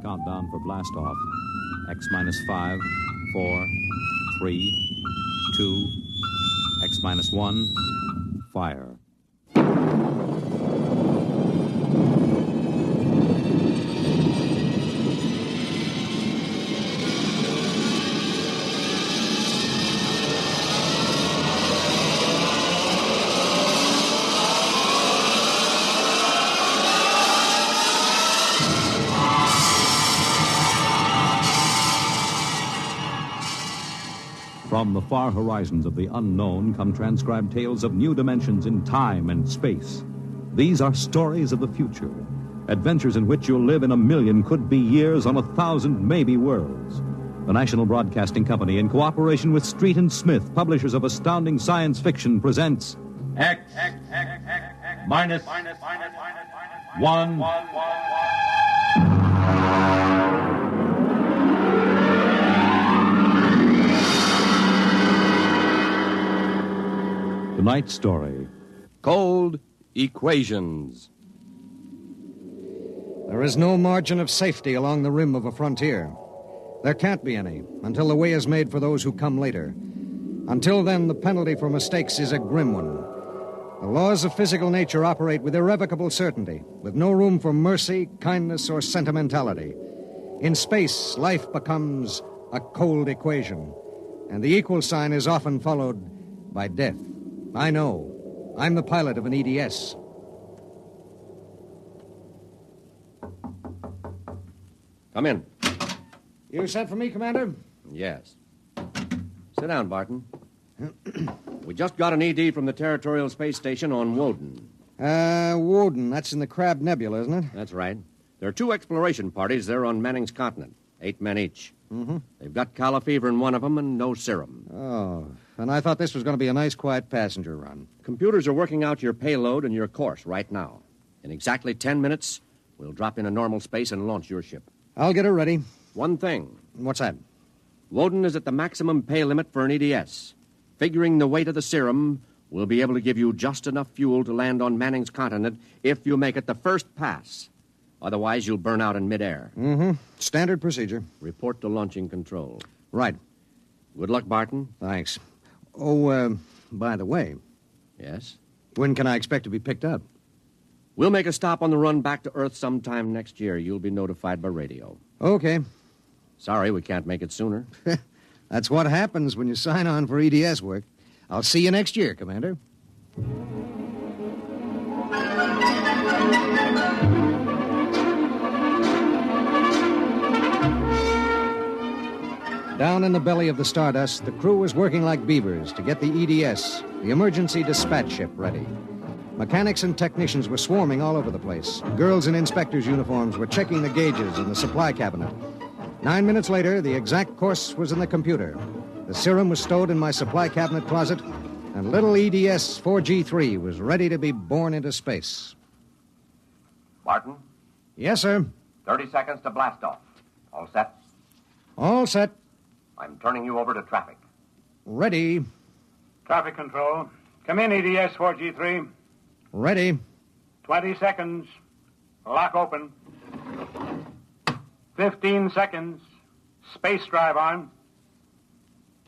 countdown for blast off. X minus 5, 4, 3, 2, X minus 1, fire. From the far horizons of the unknown come transcribed tales of new dimensions in time and space. These are stories of the future, adventures in which you'll live in a million could-be years on 1,000 maybe worlds. The National Broadcasting Company, in cooperation with Street and Smith, publishers of astounding science fiction, presents X minus 1. Tonight's story. Cold Equations. There is no margin of safety along the rim of a frontier. There can't be any until the way is made for those who come later. Until then, the penalty for mistakes is a grim one. The laws of physical nature operate with irrevocable certainty, with no room for mercy, kindness, or sentimentality. In space, life becomes a cold equation, and the equal sign is often followed by death. I know. I'm the pilot of an EDS. Come in. You sent for me, Commander? Yes. Sit down, Barton. We just got an ED from the Territorial Space Station on Woden. Woden. That's in the Crab Nebula, isn't it? That's right. There are 2 exploration parties there on Manning's continent. 8 men each. Mm-hmm. They've got calla fever in one of them and no serum. Oh, and I thought this was going to be a nice, quiet passenger run. Computers are working out your payload and your course right now. In exactly 10 minutes, we'll drop in a normal space and launch your ship. I'll get her ready. One thing. What's that? Woden is at the maximum pay limit for an EDS. Figuring the weight of the serum, we'll be able to give you just enough fuel to land on Manning's continent if you make it the first pass. Otherwise, you'll burn out in midair. Mm-hmm. Standard procedure. Report to launching control. Right. Good luck, Barton. Thanks. Oh, by the way, Yes? when can I expect to be picked up? We'll make a stop on the run back to Earth sometime next year. You'll be notified by radio. Okay. Sorry, we can't make it sooner. That's what happens when you sign on for EDS work. I'll see you next year, Commander. Down in the belly of the Stardust, the crew was working like beavers to get the EDS, the emergency dispatch ship, ready. Mechanics and technicians were swarming all over the place. Girls in inspectors' uniforms were checking the gauges in the supply cabinet. 9 minutes later, the exact course was in the computer. The serum was stowed in my supply cabinet closet, and little EDS 4G3 was ready to be born into space. Barton, Yes, sir. 30 seconds to blast off. All set? All set. I'm turning you over to traffic. Ready. Traffic control. Come in, EDS 4G3. Ready. 20 seconds. Lock open. 15 seconds. Space drive on.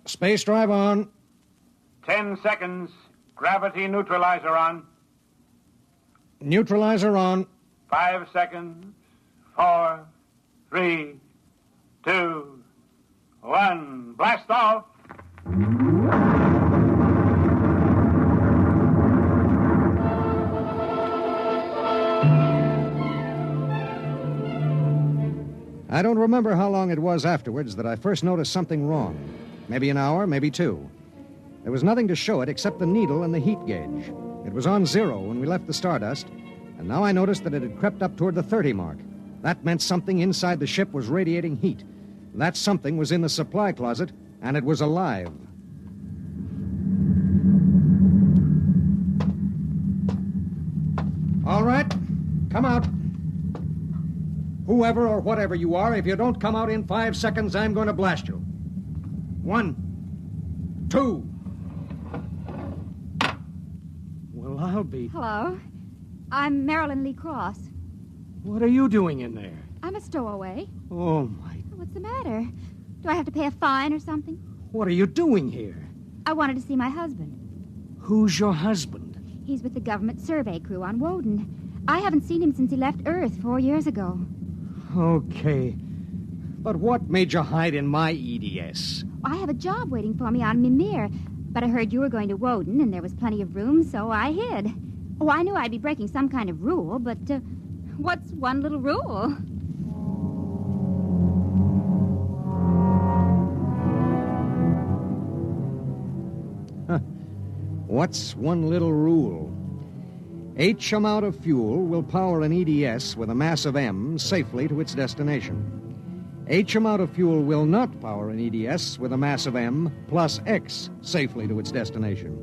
Space drive on. 10 seconds. Gravity neutralizer on. Neutralizer on. 5 seconds. 4, 3, 2, 1. Blast off. I don't remember how long it was afterwards that I first noticed something wrong. Maybe an hour, maybe 2. There was nothing to show it except the needle and the heat gauge. It was on 0 when we left the Stardust, and now I noticed that it had crept up toward the 30 mark. That meant something inside the ship was radiating heat. That something was in the supply closet, and it was alive. All right, come out. Whoever or whatever you are, if you don't come out in 5 seconds, I'm going to blast you. 1, 2. Well, I'll be... Hello. I'm Marilyn Lee Cross. What are you doing in there? I'm a stowaway. Oh, my... What's the matter? Do I have to pay a fine or something? What are you doing here? I wanted to see my husband. Who's your husband? He's with the government survey crew on Woden. I haven't seen him since he left Earth 4 years ago. Okay. But what made you hide in my EDS? I have a job waiting for me on Mimir, but I heard you were going to Woden and there was plenty of room, so I hid. Oh, I knew I'd be breaking some kind of rule, but what's one little rule? What's one little rule? H amount of fuel will power an EDS with a mass of M safely to its destination. H amount of fuel will not power an EDS with a mass of M plus X safely to its destination.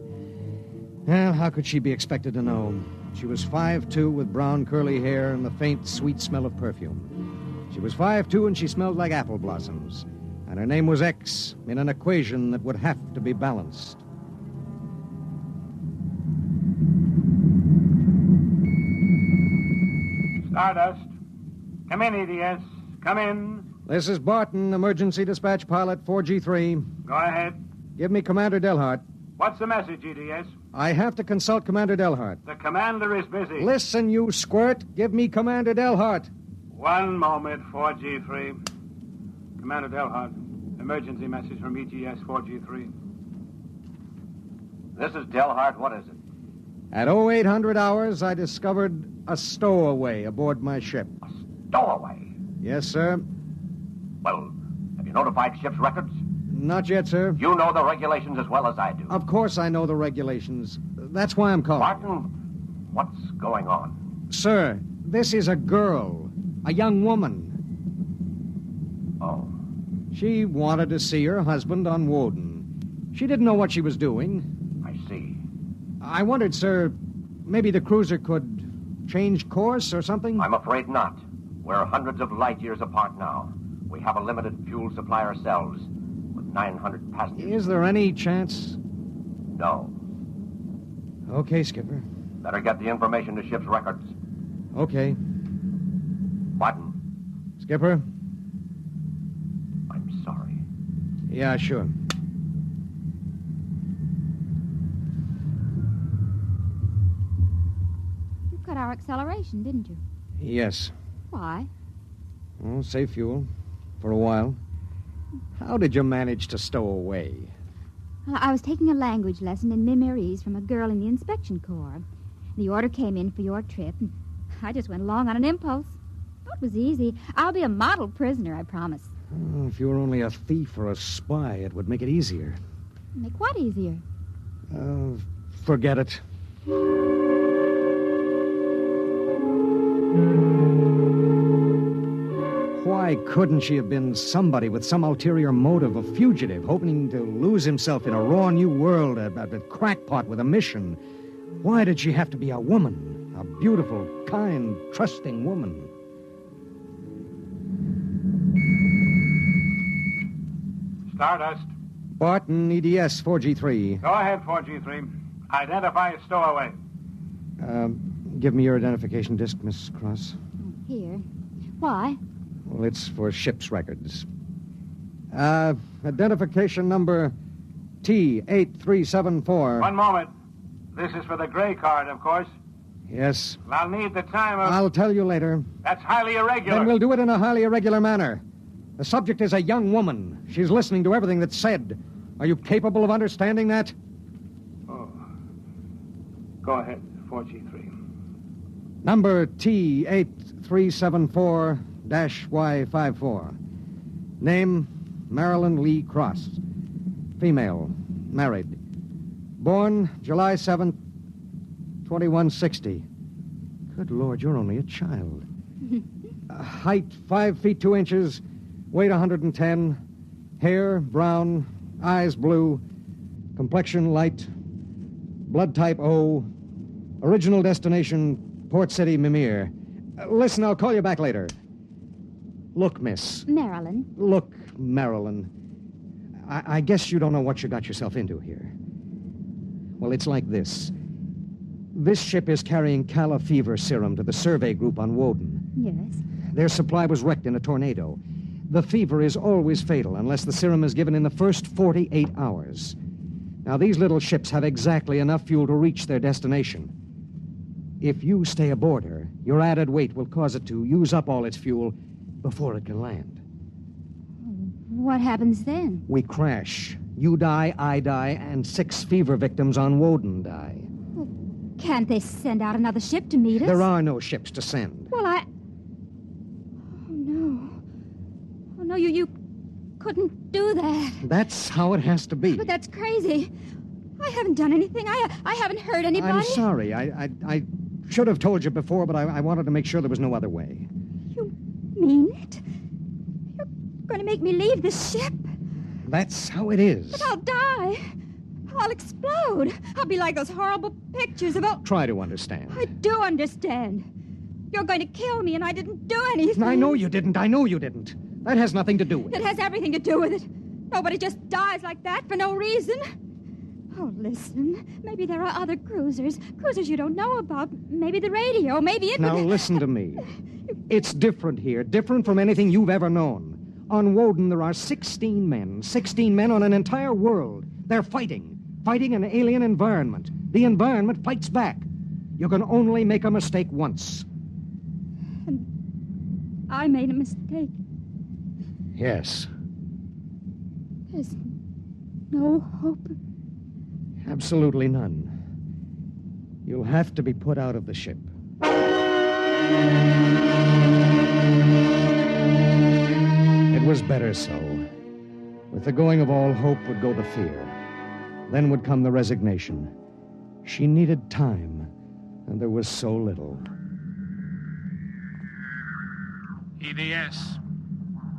Well, how could she be expected to know? She was 5'2" with brown curly hair and the faint, sweet smell of perfume. She was 5'2" and she smelled like apple blossoms. And her name was X in an equation that would have to be balanced. Stardust. Come in, EDS. Come in. This is Barton, emergency dispatch pilot 4G3. Go ahead. Give me Commander Delhart. What's the message, EDS? I have to consult Commander Delhart. The commander is busy. Listen, you squirt. Give me Commander Delhart. One moment, 4G3. Commander Delhart. Emergency message from EGS 4G3. This is Delhart. What is it? At 0800 hours, I discovered a stowaway aboard my ship. A stowaway? Yes, sir. Well, have you notified ship's records? Not yet, sir. You know the regulations as well as I do. Of course I know the regulations. That's why I'm calling. Martin, what's going on? Sir, this is a girl. A young woman. Oh. She wanted to see her husband on Woden. She didn't know what she was doing. I see. I wondered, sir, maybe the cruiser could change course or something? I'm afraid not. We're hundreds of light years apart now. We have a limited fuel supply ourselves, with 900 passengers. Is there any chance? No. Okay, Skipper. Better get the information to ship's records. Okay. Barton. Skipper? I'm sorry. Yeah, sure. You cut our acceleration, didn't you? Yes. Why? Oh, save fuel. For a while. How did you manage to stow away? Well, I was taking a language lesson in Mimirese from a girl in the inspection corps. The order came in for your trip, and I just went along on an impulse. Oh, it was easy. I'll be a model prisoner, I promise. Oh, if you were only a thief or a spy, it would make it easier. Make what easier? Forget it. Why couldn't she have been somebody with some ulterior motive, a fugitive, hoping to lose himself in a raw new world, a crackpot with a mission? Why did she have to be a woman? A beautiful, kind, trusting woman? Stardust. Barton, EDS 4G3. Go ahead, 4G3. Identify a stowaway. Give me your identification disc, Miss Cross. Here. Why? Well, it's for ship's records. Identification number T8374. One moment. This is for the gray card, of course. Yes. I'll need the time of... I'll tell you later. That's highly irregular. Then we'll do it in a highly irregular manner. The subject is a young woman. She's listening to everything that's said. Are you capable of understanding that? Oh. Go ahead, 4G3. Number T8374-Y54. Name, Marilyn Lee Cross. Female, married. Born July 7th, 2160. Good Lord, you're only a child. Height, 5 feet 2 inches. Weight, 110. Hair, brown. Eyes, blue. Complexion, light. Blood type, O. Original destination, Port City, Mimir. Listen, I'll call you back later. Look, miss. Marilyn. Look, Marilyn. I guess you don't know what you got yourself into here. Well, it's like this. This ship is carrying Calla fever serum to the survey group on Woden. Yes. Their supply was wrecked in a tornado. The fever is always fatal unless the serum is given in the first 48 hours. Now, these little ships have exactly enough fuel to reach their destination. If you stay aboard her, your added weight will cause it to use up all its fuel before it can land. What happens then? We crash. You die, I die, and 6 fever victims on Woden die. Well, can't they send out another ship to meet us? There are no ships to send. Well, Oh, no. Oh, no, you couldn't do that. That's how it has to be. But that's crazy. I haven't done anything. I haven't hurt anybody. I'm sorry. I should have told you before, but I wanted to make sure there was no other way. You mean it? You're going to make me leave this ship? That's how it is. But I'll die. I'll explode. I'll be like those horrible pictures about... Try to understand. I do understand. You're going to kill me, and I didn't do anything. I know you didn't. I know you didn't. That has nothing to do with it. It has everything to do with it. Nobody just dies like that for no reason. Oh, listen. Maybe there are other cruisers. Cruisers you don't know about. Maybe the radio. Maybe it... Now, listen to me. It's different here. Different from anything you've ever known. On Woden, there are 16 men. 16 men on an entire world. They're fighting. Fighting an alien environment. The environment fights back. You can only make a mistake once. And I made a mistake. Yes. There's no hope. Absolutely none. You'll have to be put out of the ship. It was better so. With the going of all hope would go the fear. Then would come the resignation. She needed time, and there was so little. EDS.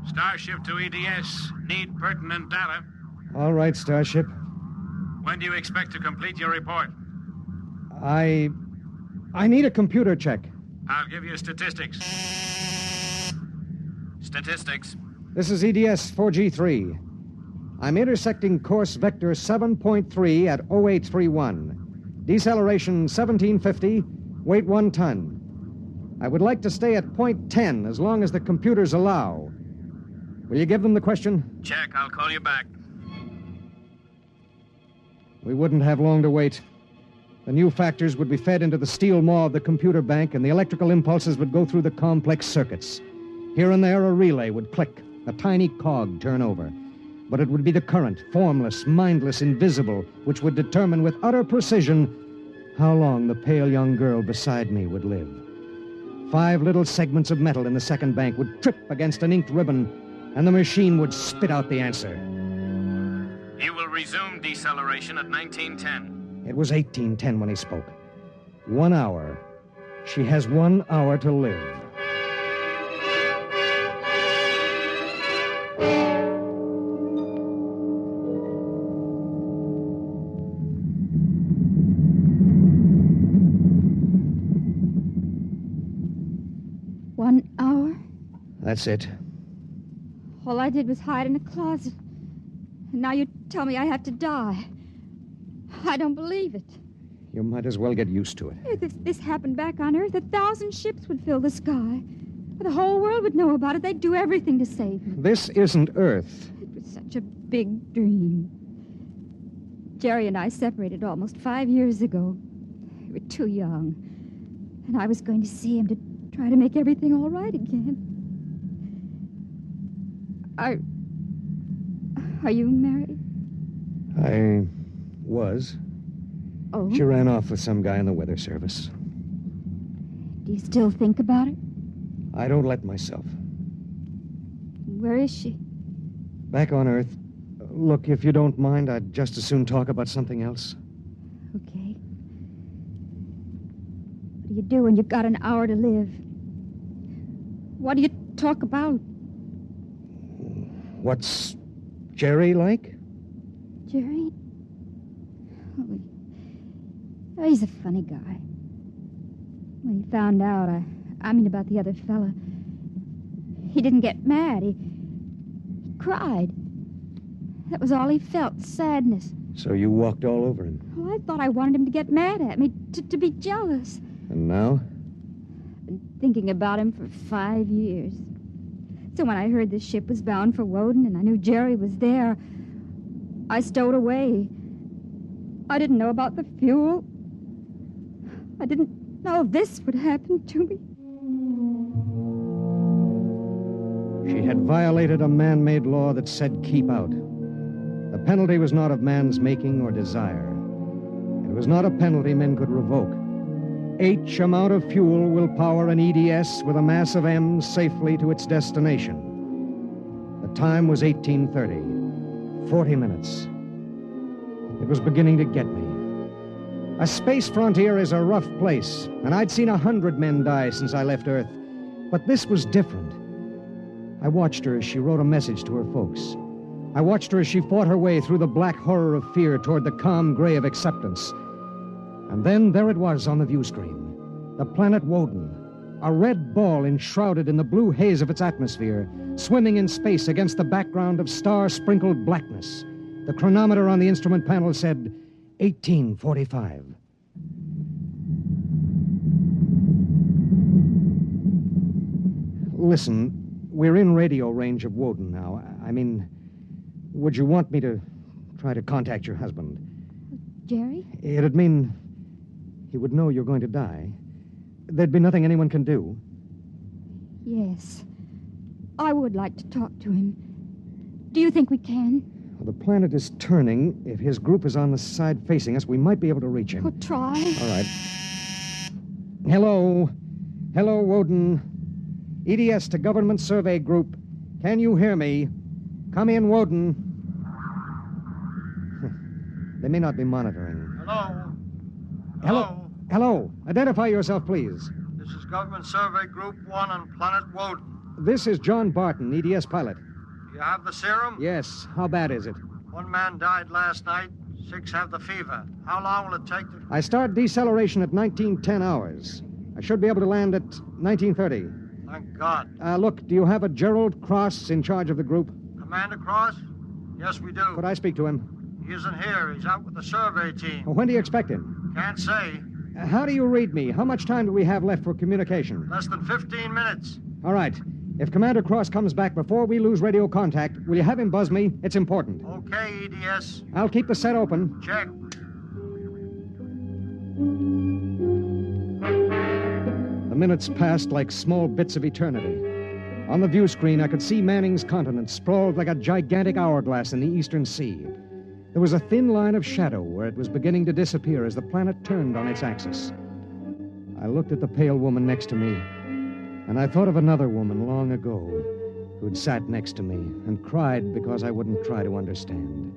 Starship to EDS. Need pertinent data. All right, Starship. When do you expect to complete your report? I need a computer check. I'll give you statistics. Statistics. This is EDS 4G3. I'm intersecting course vector 7.3 at 0831. Deceleration 1750, weight 1 ton. I would like to stay at point 10 as long as the computers allow. Will you give them the question? Check. I'll call you back. We wouldn't have long to wait. The new factors would be fed into the steel maw of the computer bank, and the electrical impulses would go through the complex circuits. Here and there, a relay would click, a tiny cog turn over. But it would be the current, formless, mindless, invisible, which would determine with utter precision how long the pale young girl beside me would live. 5 little segments of metal in the second bank would trip against an inked ribbon, and the machine would spit out the answer. You will resume deceleration at 1910. It was 1810 when he spoke. 1 hour. She has 1 hour to live. That's it. All I did was hide in a closet. And now you tell me I have to die. I don't believe it. You might as well get used to it. If this happened back on Earth, 1,000 ships would fill the sky. The whole world would know about it. They'd do everything to save me. This isn't Earth. It was such a big dream. Jerry and I separated almost 5 years ago. We were too young. And I was going to see him to try to make everything all right again. Are you married? I was. Oh? She ran off with some guy in the weather service. Do you still think about it? I don't let myself. Where is she? Back on Earth. Look, if you don't mind, I'd just as soon talk about something else. Okay. What do you do when you've got an hour to live? What do you talk about? What's Jerry like? Jerry? Oh, he's a funny guy. When he found out, I mean about the other fella, he didn't get mad. He cried. That was all he felt, sadness. So you walked all over him? Well, I thought I wanted him to get mad at me, to be jealous. And now? And thinking about him for 5 years. So when I heard the ship was bound for Woden and I knew Jerry was there, I stowed away. I didn't know about the fuel. I didn't know this would happen to me. She had violated a man-made law that said keep out. The penalty was not of man's making or desire. It was not a penalty men could revoke. H amount of fuel will power an EDS with a mass of M safely to its destination. The time was 1830. 40 minutes. It was beginning to get me. A space frontier is a rough place, and I'd seen 100 men die since I left Earth. But this was different. I watched her as she wrote a message to her folks. I watched her as she fought her way through the black horror of fear toward the calm gray of acceptance. And then there it was on the view screen. The planet Woden. A red ball enshrouded in the blue haze of its atmosphere, swimming in space against the background of star-sprinkled blackness. The chronometer on the instrument panel said 1845. Listen, we're in radio range of Woden now. I mean, would you want me to try to contact your husband? Jerry? It'd mean he would know you're going to die. There'd be nothing anyone can do. Yes. I would like to talk to him. Do you think we can? Well, the planet is turning. If his group is on the side facing us, we might be able to reach him. Well, try. All right. Hello. Hello, Woden. EDS to Government Survey Group. Can you hear me? Come in, Woden. They may not be monitoring. Hello? Hello. Hello. Identify yourself, please. This is Government Survey Group 1 on Planet Woden. This is John Barton, EDS pilot. You have the serum? Yes. How bad is it? 1 man died last night. 6 have the fever. How long will it take to... I start deceleration at 1910 hours. I should be able to land at 1930. Thank God. Look, do you have a Gerald Cross in charge of the group? Commander Cross? Yes, we do. Could I speak to him? He isn't here. He's out with the survey team. When do you expect him? Can't say. How do you read me? How much time do we have left for communication? Less than 15 minutes. All right. If Commander Cross comes back before we lose radio contact, will you have him buzz me? It's important. Okay, EDS. I'll keep the set open. Check. The minutes passed like small bits of eternity. On the view screen, I could see Manning's continent sprawled like a gigantic hourglass in the eastern sea. There was a thin line of shadow where it was beginning to disappear as the planet turned on its axis. I looked at the pale woman next to me, and I thought of another woman long ago who'd sat next to me and cried because I wouldn't try to understand.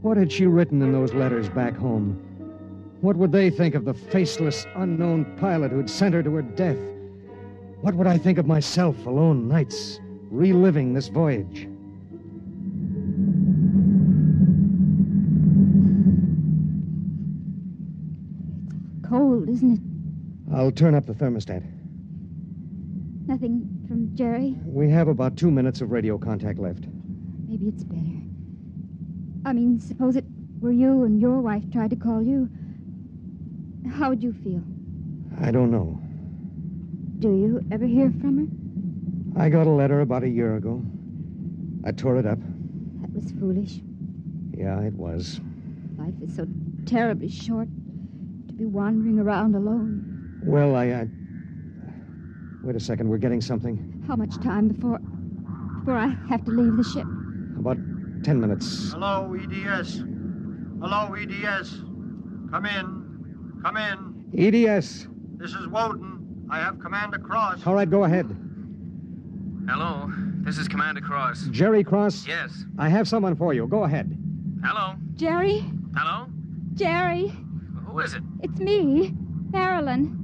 What had she written in those letters back home? What would they think of the faceless, unknown pilot who'd sent her to her death? What would I think of myself alone nights, reliving this voyage? Cold, isn't it? I'll turn up the thermostat. Nothing from Jerry? We have about 2 minutes of radio contact left. Maybe it's better. I mean, suppose it were you and your wife tried to call you. How would you feel? I don't know. Do you ever hear from her? I got a letter about a year ago. I tore it up. That was foolish. Yeah, it was. Life is so terribly short to be wandering around alone. Well, Wait a second, we're getting something. How much time before I have to leave the ship? About 10 minutes. Hello, EDS. Hello, EDS. Come in. Come in. EDS. This is Woden. I have Commander Cross. All right, go ahead. Hello, this is Commander Cross. Jerry Cross? Yes. I have someone for you. Go ahead. Hello. Jerry? Hello? Jerry? Who is it? It's me, Marilyn.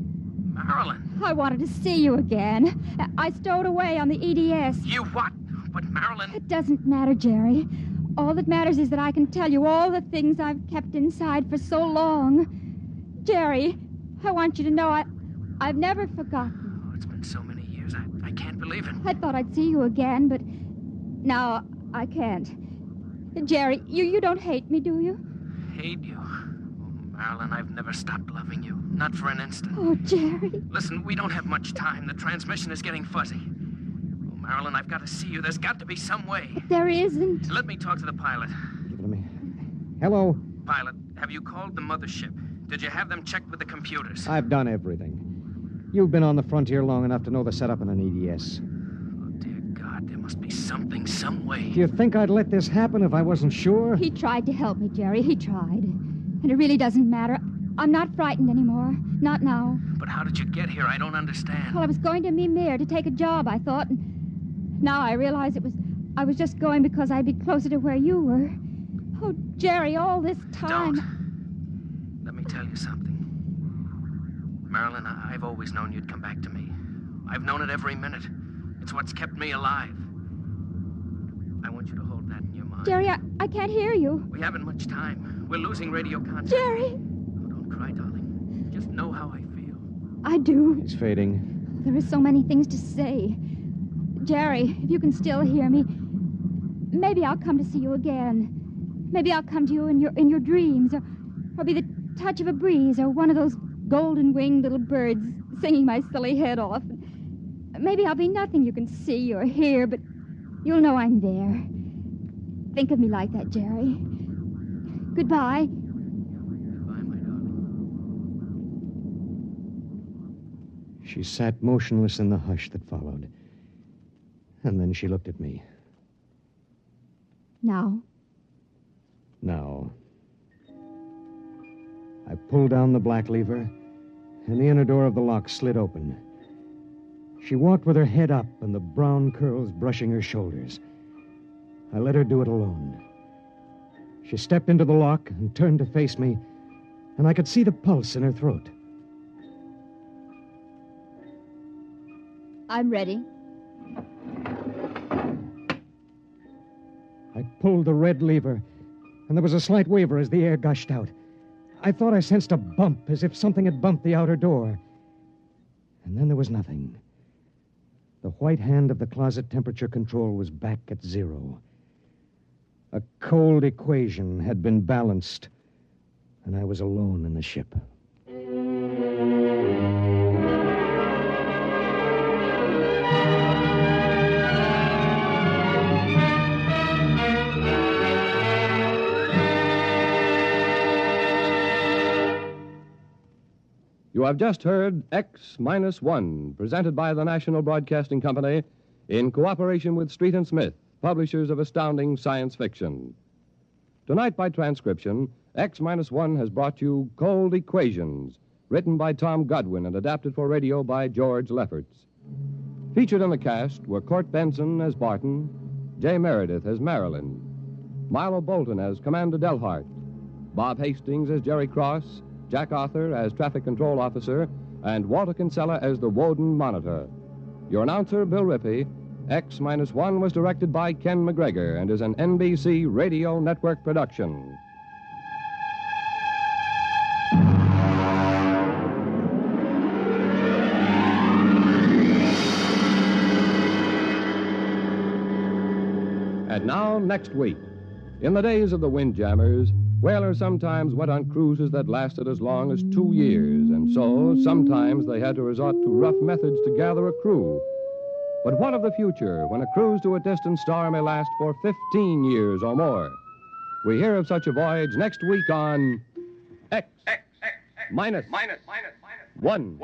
Marilyn. I wanted to see you again. I stowed away on the EDS. You what? But Marilyn... It doesn't matter, Jerry. All that matters is that I can tell you all the things I've kept inside for so long. Jerry, I want you to know I've never forgotten. Oh, it's been so many years. I can't believe it. I thought I'd see you again, but now I can't. Jerry, you don't hate me, do you? Hate you? Oh, Marilyn, I've never stopped loving you. Not for an instant. Oh, Jerry. Listen, we don't have much time. The transmission is getting fuzzy. Oh, Marilyn, I've got to see you. There's got to be some way. There isn't. Let me talk to the pilot. Give it to me. Hello. Pilot, have you called the mothership? Did you have them checked with the computers? I've done everything. You've been on the frontier long enough to know the setup in an EDS. Oh, dear God, there must be something, some way. Do you think I'd let this happen if I wasn't sure? He tried to help me, Jerry. He tried. And it really doesn't matter. I'm not frightened anymore. Not now. But how did you get here? I don't understand. Well, I was going to Mimir to take a job, I thought. And now I realize I was just going because I'd be closer to where you were. Oh, Jerry, all this time... Don't. Let me tell you something. Marilyn, I've always known you'd come back to me. I've known it every minute. It's what's kept me alive. I want you to hold that in your mind. Jerry, I can't hear you. We haven't much time. We're losing radio contact. Jerry! Oh, don't cry, darling. Just know how I feel. I do. It's fading. There are so many things to say. Jerry, if you can still hear me, maybe I'll come to see you again. Maybe I'll come to you in your dreams, or be the touch of a breeze, or one of those golden-winged little birds singing my silly head off. Maybe I'll be nothing you can see or hear, but you'll know I'm there. Think of me like that, Jerry. Goodbye. Goodbye, my darling. She sat motionless in the hush that followed. And then she looked at me. Now? Now. I pulled down the black lever, and the inner door of the lock slid open. She walked with her head up and the brown curls brushing her shoulders. I let her do it alone. She stepped into the lock and turned to face me, and I could see the pulse in her throat. I'm ready. I pulled the red lever, and there was a slight waver as the air gushed out. I thought I sensed a bump, as if something had bumped the outer door. And then there was nothing. The white hand of the closet temperature control was back at 0. A cold equation had been balanced, and I was alone in the ship. You have just heard X-1, presented by the National Broadcasting Company in cooperation with Street and Smith, publishers of astounding science fiction. Tonight, by transcription, X-1 has brought you Cold Equations, written by Tom Godwin and adapted for radio by George Lefferts. Featured in the cast were Court Benson as Barton, Jay Meredith as Marilyn, Milo Bolton as Commander Delhart, Bob Hastings as Jerry Cross, Jack Arthur as Traffic Control Officer, and Walter Kinsella as the Woden Monitor. Your announcer, Bill Rippey. X-1 was directed by Ken McGregor and is an NBC Radio Network production. And now, next week. In the days of the Windjammers, whalers sometimes went on cruises that lasted as long as 2 years, and so sometimes they had to resort to rough methods to gather a crew. But what of the future, when a cruise to a distant star may last for 15 years or more? We hear of such a voyage next week on X minus 1.